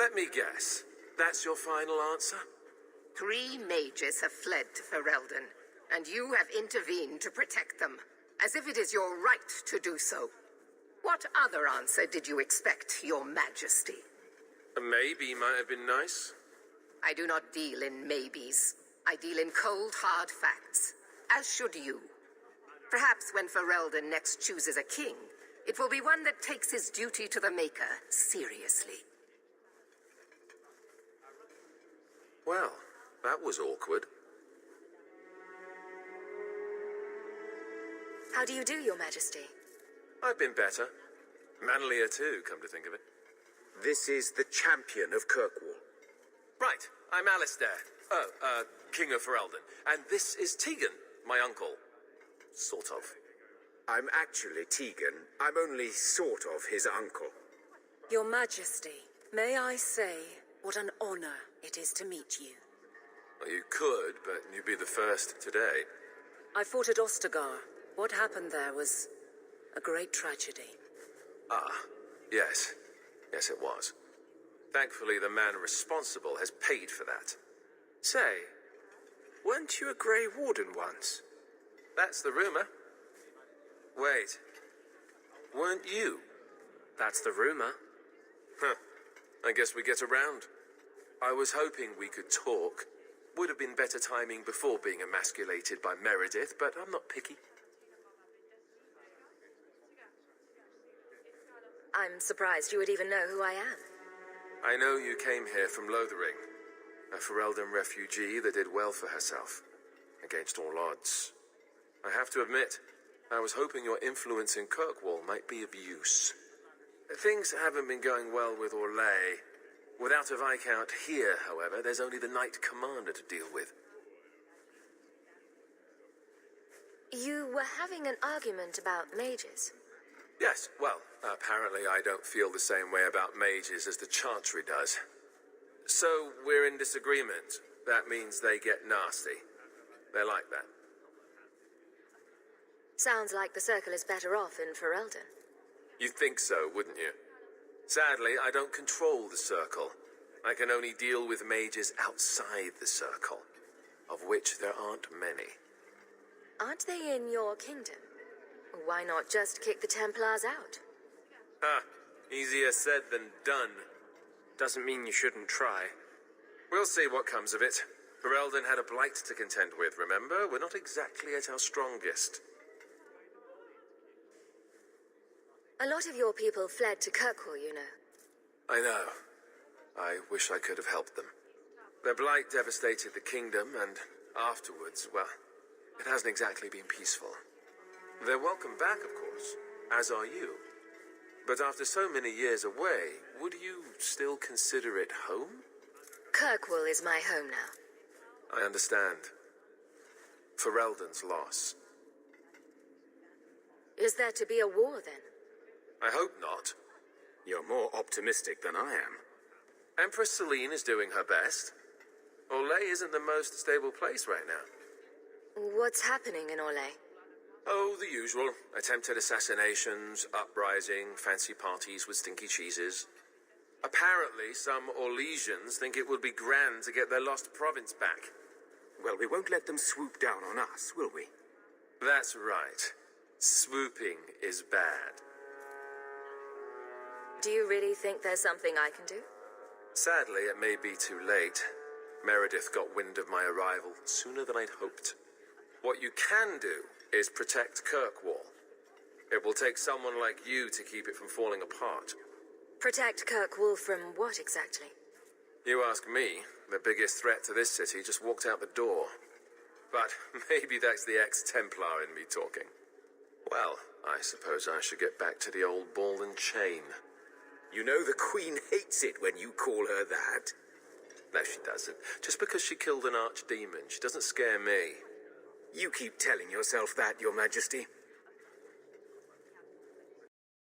Let me guess. That's your final answer? 3 mages have fled to Ferelden, and you have intervened to protect them, as if it is your right to do so. What other answer did you expect, your majesty? A maybe might have been nice. I do not deal in maybes. I deal in cold, hard facts, as should you. Perhaps when Ferelden next chooses a king, it will be one that takes his duty to the Maker seriously. Well, that was awkward. How do you do, your majesty? I've been better. Manlier too, come to think of it. This is the champion of Kirkwall. Right, I'm Alistair. King of Ferelden. And this is Tegan, my uncle. Sort of. I'm actually Tegan. I'm only sort of his uncle. Your majesty, may I say what an honor it is to meet you. Well, you could, but you'd be the first today. I fought at Ostagar. What happened there was a great tragedy. Ah, yes. Yes, it was. Thankfully, the man responsible has paid for that. Say, weren't you a Grey Warden once? That's the rumor. Wait. Weren't you? That's the rumor. Huh. I guess we get around. I was hoping we could talk. Would have been better timing before being emasculated by Meredith, but I'm not picky. I'm surprised you would even know who I am. I know you came here from Lothering, a Ferelden refugee that did well for herself, against all odds. I have to admit, I was hoping your influence in Kirkwall might be of use. Things haven't been going well with Orlais. Without a Viscount here, however, there's only the Knight Commander to deal with. You were having an argument about mages. Yes, well, apparently I don't feel the same way about mages as the Chantry does. So, we're in disagreement. That means they get nasty. They're like that. Sounds like the Circle is better off in Ferelden. You'd think so, wouldn't you? Sadly, I don't control the Circle. I can only deal with mages outside the Circle, of which there aren't many. Aren't they in your kingdom? Why not just kick the Templars out? Ha! Easier said than done. Doesn't mean you shouldn't try. We'll see what comes of it. Ferelden had a blight to contend with, remember? We're not exactly at our strongest. A lot of your people fled to Kirkwall, you know. I know. I wish I could have helped them. Their blight devastated the kingdom, and afterwards, well, it hasn't exactly been peaceful. They're welcome back, of course, as are you. But after so many years away, would you still consider it home? Kirkwall is my home now. I understand. Ferelden's loss. Is there to be a war, then? I hope not. You're more optimistic than I am. Empress Celine is doing her best. Orlais isn't the most stable place right now. What's happening in Orlais? Oh, the usual. Attempted assassinations, uprising, fancy parties with stinky cheeses. Apparently, some Orlesians think it would be grand to get their lost province back. Well, we won't let them swoop down on us, will we? That's right. Swooping is bad. Do you really think there's something I can do? Sadly, it may be too late. Meredith got wind of my arrival sooner than I'd hoped. What you can do is protect Kirkwall. It will take someone like you to keep it from falling apart. Protect Kirkwall from what exactly? You ask me, the biggest threat to this city just walked out the door. But maybe that's the ex-Templar in me talking. Well, I suppose I should get back to the old ball and chain. You know the Queen hates it when you call her that. No, she doesn't. Just because she killed an archdemon, she doesn't scare me. You keep telling yourself that, Your Majesty.